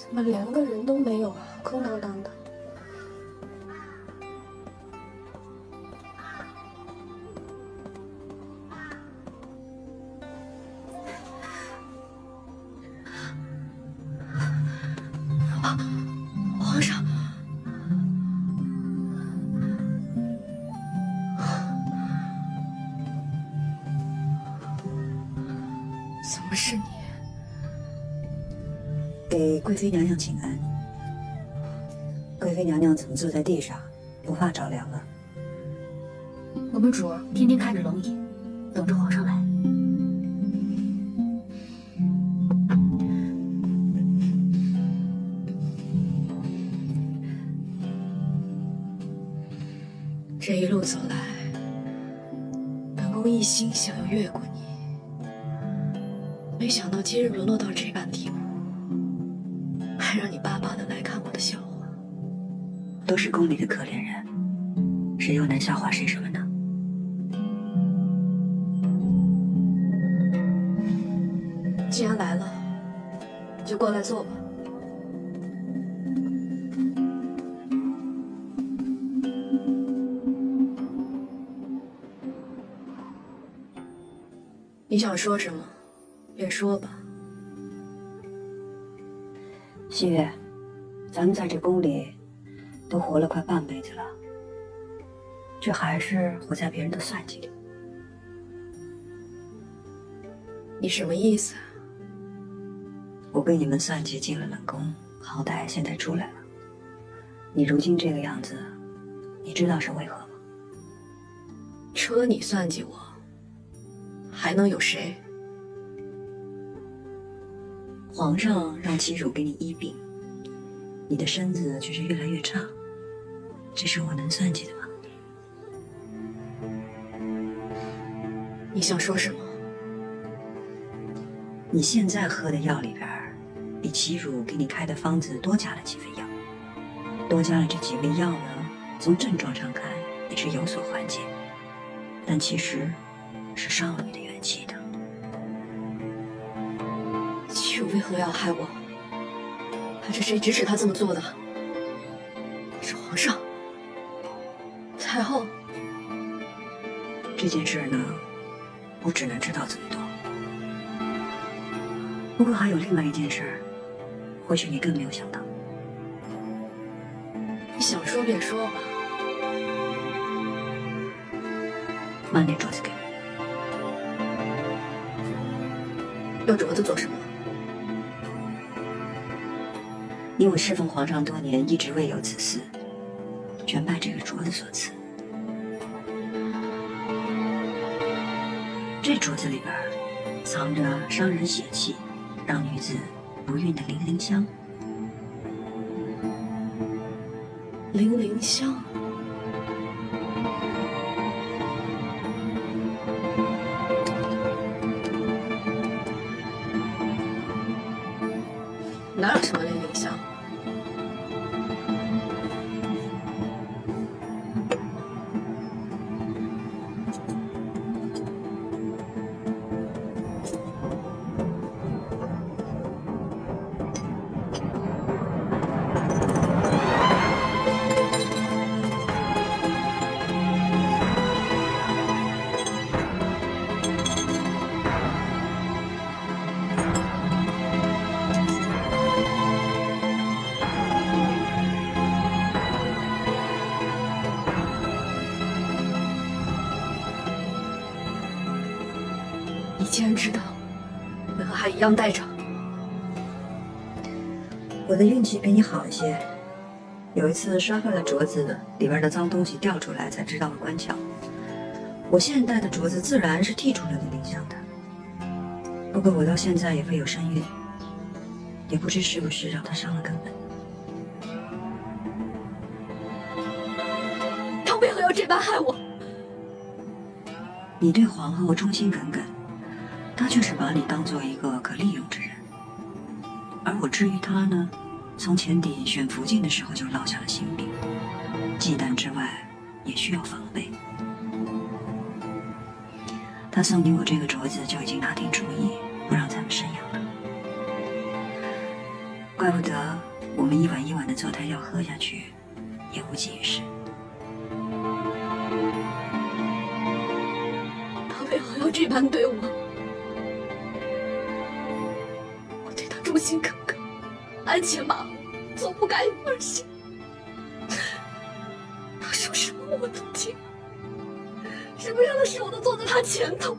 怎么连个人都没有啊？空荡荡的。皇上，怎么是你？给贵妃娘娘请安。贵妃娘娘怎么坐在地上，不怕着凉了？我们主儿天天看着龙椅，等着皇上来。这一路走来，本宫一心想要越过你，没想到今日沦落到这般地步，还让你巴巴的来看我的笑话。都是宫里的可怜人，谁又能笑话谁什么呢？既然来了，就过来坐吧。你想说什么，便说吧。西月，咱们在这宫里都活了快半辈子了，却还是活在别人的算计里。你什么意思啊？我被你们算计进了冷宫，好歹现在出来了。你如今这个样子，你知道是为何吗？除了你算计我，还能有谁？皇上让齐主给你医病，你的身子却是越来越差，这是我能算计的吗？你想说什么？你现在喝的药里边，比齐主给你开的方子多加了几味药，多加了这几味药呢，从症状上看也是有所缓解，但其实是伤了你的元气的。齐主为何要害我？还是谁指使他这么做的？是皇上、太后。这件事呢，我只能知道这么多。不过还有另外一件事，或许你更没有想到。你想说便说吧。把那镯子给我。要镯子做什么？因我侍奉皇上多年，一直未有此事，全拜这个镯子所赐。这镯子里边藏着伤人血气，让女子不孕的零香。零香。哪有什么零香？你既然知道，为何还一样带着？我的运气比你好一些，有一次摔坏了镯子，里边的脏东西掉出来，才知道了关窍。我现在戴的镯子自然是剔除了零香的，不过我到现在也未有身孕，也不知是不是让它伤了根本。他为何要这般害我？你对皇后忠心耿耿，她却是把你当做一个可利用之人。而我至于她呢，从前底选福晋的时候就落下了心病，忌惮之外，也需要防备。他送给我这个镯子，就已经拿定主意，不让咱们生养了。怪不得这胎药喝下去也无济于事。他为何要这般对我？我对他忠心耿耿，鞍前马后，从不改而行。他说什么我都听，什么样的事我都坐在他前头。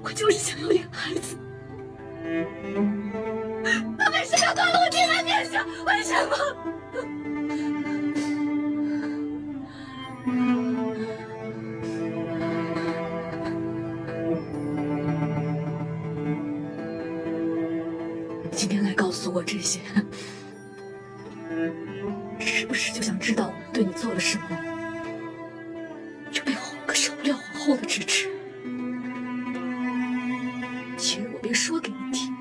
我就是想要一个孩子。他为什么要断了我这般念想？为什么？今天来告诉我这些，是不是就想知道我对你做了什么？这背后可少不了皇后的支持。今日我便说给你听。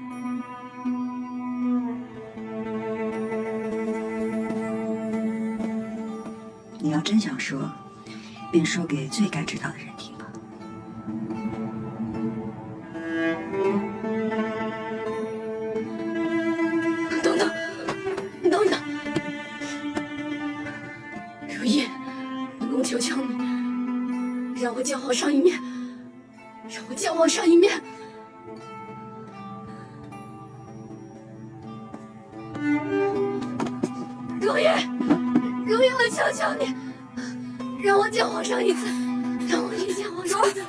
你要真想说，便说给最该知道的人听吧。等等，你等一等，如意，本宫求求你，让我见皇上一面，让我见皇上一面。如意，如意，我求求你，让我见皇上一次，让我一见皇上一次。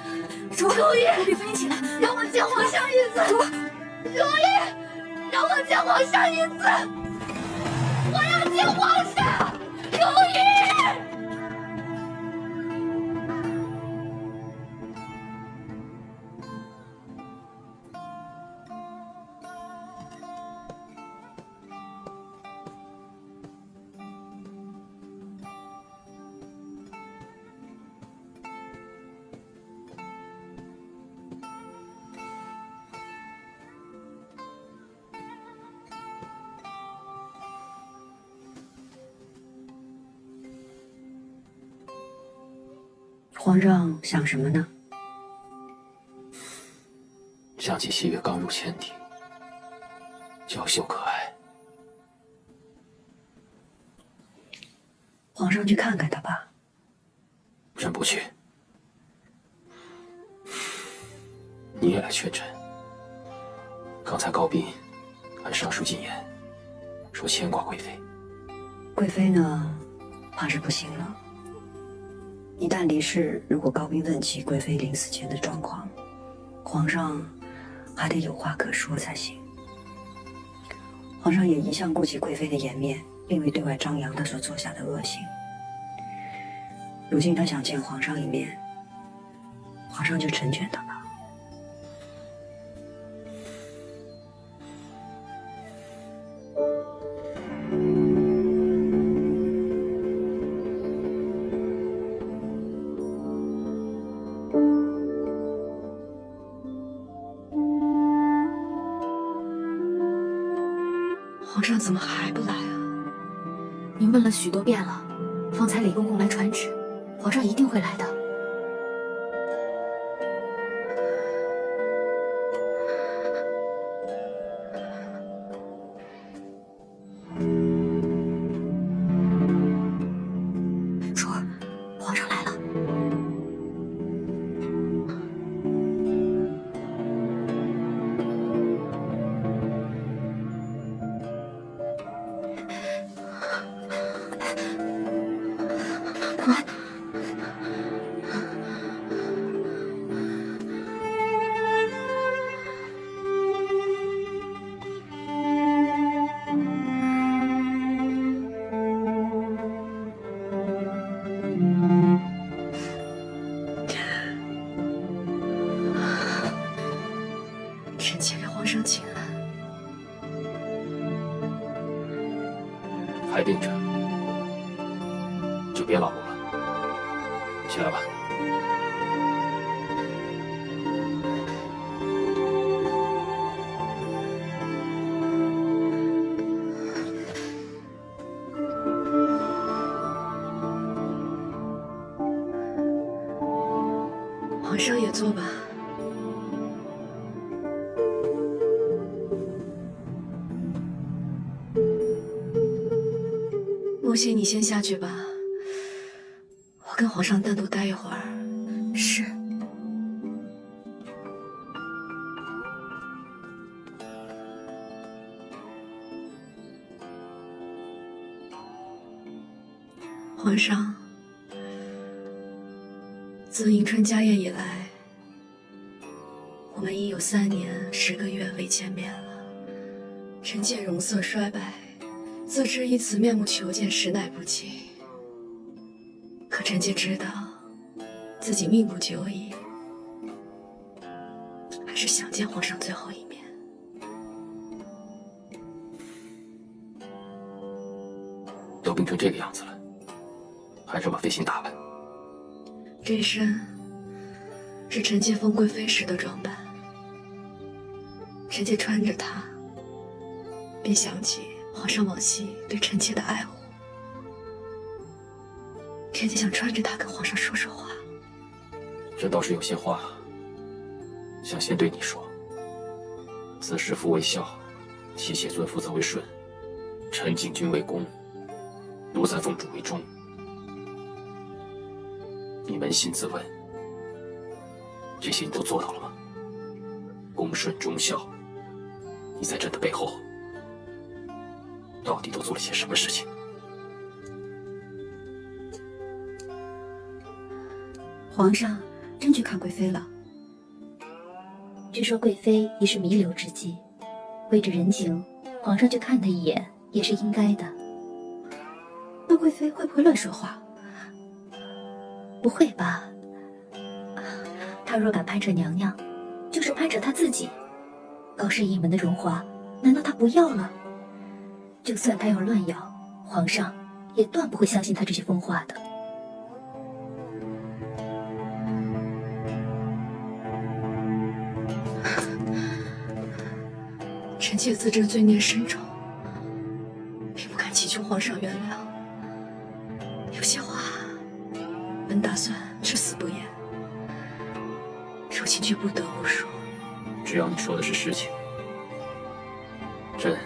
如意，别飞起来！让我见皇上一次。如意，让我见皇上一次。我要见皇上。如意。皇上想什么呢？想起西月刚入千体，娇秀可爱。皇上去看看他吧。朕不去。你也来劝朕。刚才高斌按上书进言，说牵挂贵妃。贵妃呢，怕是不行了。一旦离世，如果高斌问起贵妃临死前的状况，皇上还得有话可说才行。皇上也一向顾及贵妃的颜面，并未对外张扬他所做下的恶行。如今他想见皇上一面，皇上就成全他吧。皇上怎么还不来啊？您问了许多遍了，方才李公公来传旨，皇上一定会来的。珠儿，皇上来了。臣妾给皇上请安。还病着，就别劳碌了，起来吧。皇上也坐吧。恭喜你先下去吧，我跟皇上单独待一会儿。是。皇上，自迎春家宴以来，我们已有3年10个月未见面了。臣妾容色衰败，自知以此面目求见，实乃不敬。可臣妾知道自己命不久矣，还是想见皇上最后一面。都病成这个样子了，还这么费心打扮。这身是臣妾封贵妃时的装扮，臣妾穿着它，便想起皇上往昔对臣妾的爱护。臣妾想穿着它跟皇上说说话。这倒是有些话想先对你说。自弑父为孝，妻妾尊父则为顺，臣敬君为公，奴才奉主为忠。你扪心自问，这些你都做到了吗？恭顺忠孝，你在朕的背后到底都做了些什么事情？皇上真去看贵妃了。据说贵妃已是弥留之际，为着人情，皇上去看她一眼也是应该的。那贵妃会不会乱说话？不会吧？她若敢攀扯娘娘，就是攀扯她自己。高氏一门的荣华，难道她不要了？就算她要乱要，皇上也断不会相信她这些疯话的。臣妾自知罪孽深重，并不敢祈求皇上原谅。有些话本打算至死不言，如今却不得不说。只要你说的是实情，朕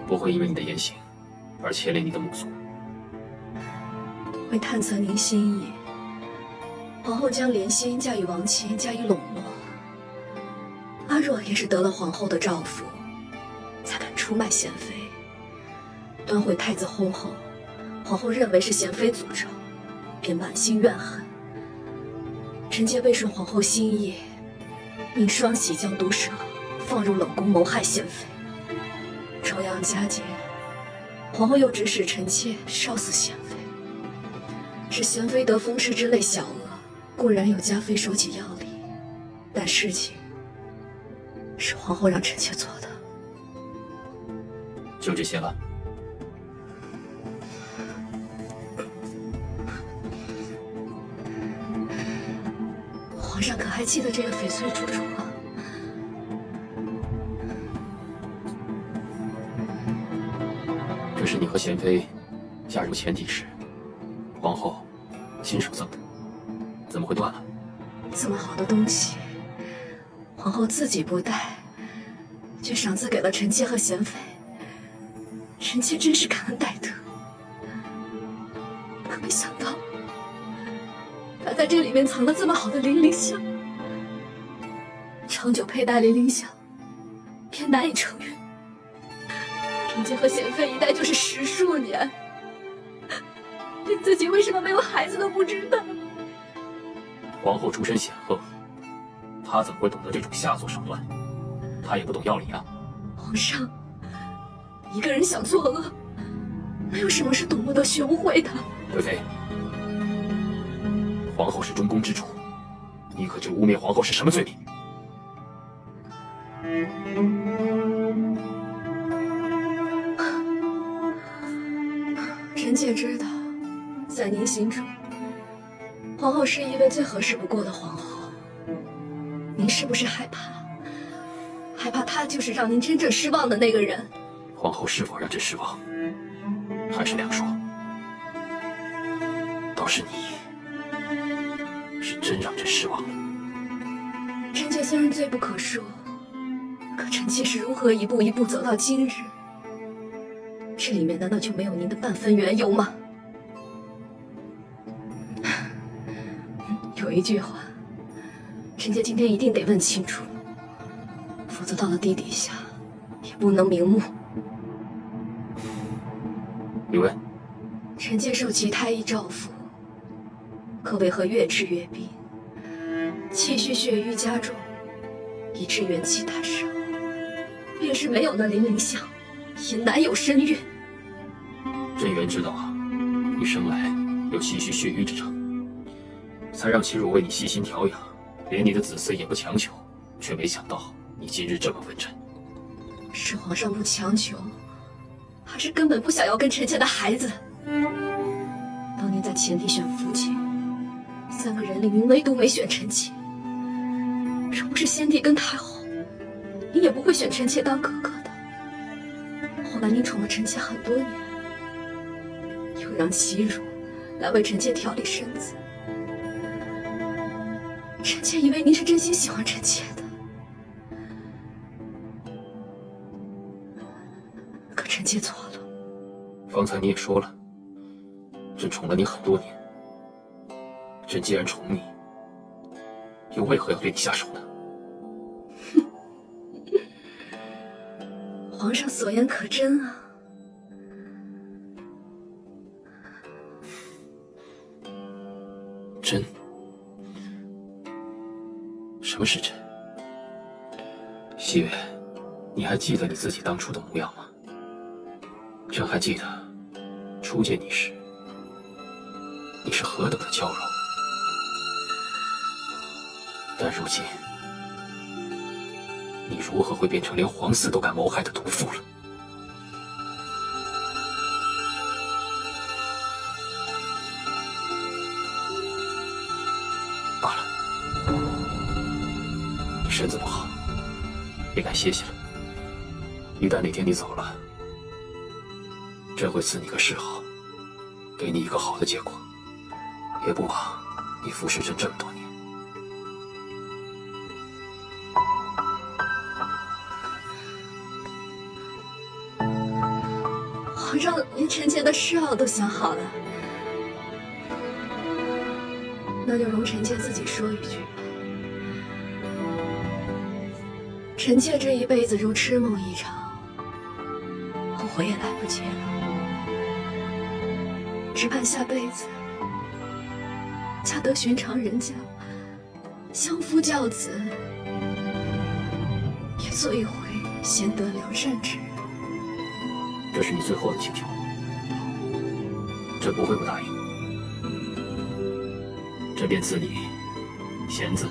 不会因为你的言行而牵连你的母族。为探测您心意，皇后将莲心嫁与王钦加以笼络。阿若也是得了皇后的诏符，才敢出卖贤妃，端回太子薨后，皇后认为是贤妃诅咒，便满心怨恨。臣妾未顺皇后心意，命双喜将毒蛇放入冷宫谋害贤妃。朝阳佳节，皇后又指使臣妾烧死贤妃，使贤妃得风湿之类小恶，固然有加妃收起药力，但事情是皇后让臣妾做的。就这些了。皇上可还记得这个翡翠珠珠啊？这是你和贤妃嫁入前邸时，皇后亲手赠的，怎么会断了？这么好的东西，皇后自己不戴，却赏赐给了臣妾和贤妃，臣妾真是感恩戴德。可没想到，她在这里面藏了这么好的零陵香，长久佩戴零陵香，便难以成孕。臣妾和贤妃一戴就是10数年，连自己为什么没有孩子都不知道。皇后出身显赫，她怎么会懂得这种下作手段？她也不懂药理啊。皇上，一个人想作恶，哪有什么是懂不得学不会的？贵妃，皇后是中宫之主，你可知污蔑皇后是什么罪名？臣妾知道，在您心中，皇后是一位最合适不过的皇后。您是不是害怕？害怕她就是让您真正失望的那个人？皇后是否让朕失望，还是两说。倒是你，是真让朕失望了。臣妾虽然罪不可恕，可臣妾是如何一步一步走到今日？这里面难道就没有您的半分缘由吗？有一句话，臣妾今天一定得问清楚，否则到了地底下也不能瞑目。你问。臣妾受其太医诏咐，可为何越治越病，气虚血瘀加重，以致元气太少，便是没有了灵相，也难有身孕。朕原知道你生来有气虚血瘀之症，才让齐汝为你细心调养，连你的子嗣也不强求，却没想到你今日这么问朕。是皇上不强求，还是根本不想要跟臣妾的孩子？当年在前地选父亲，3个人里您唯独没选臣妾。若不是先帝跟太后，您也不会选臣妾当哥哥的。后来您宠了臣妾很多年，又让齐汝来为臣妾调理身子。臣妾以为您是真心喜欢臣妾的，可臣妾错了。方才你也说了，朕宠了你很多年。朕既然宠你，又为何要对你下手呢？皇上所言可真啊！真？什么是真？西月，你还记得你自己当初的模样吗？朕还记得初见你时，你是何等的娇柔，但如今，你如何会变成连皇嗣都敢谋害的毒妇了？罢了，你身子不好，也该歇歇了。一旦哪天你走了，朕会赐你个谥号，给你一个好的结果，也不枉你服侍朕这么多年。皇上连臣妾的谥号都想好了，那就容臣妾自己说一句吧。臣妾这一辈子如痴梦一场，后悔也来不及了，只盼下辈子嫁得寻常人家，相夫教子，也做一回贤德良善之人。这是你最后的请求，朕不会不答应。朕便赐你贤字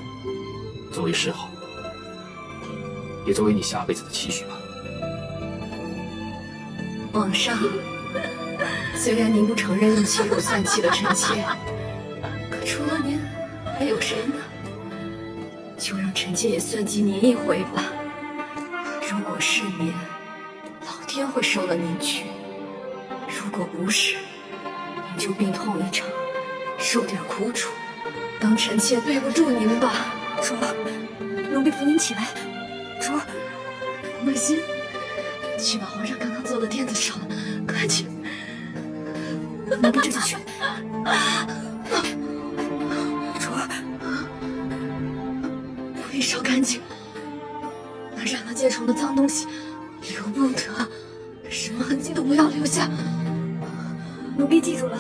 作为谥号，也作为你下辈子的期许吧。皇上，虽然您不承认用欺辱算计了臣妾，可除了您，还有谁呢？就让臣妾也算计您一回吧。如果是您，老天会收了您去；如果不是，您就病痛一场，受点苦楚，当臣妾对不住您吧。主，奴婢扶您起来。主，若心，去把皇上刚刚做的垫子烧了，快去！奴婢这就去。主，不必烧干净，那染了疥虫的脏东西留不得，什么痕迹都不要留下。奴婢记住了。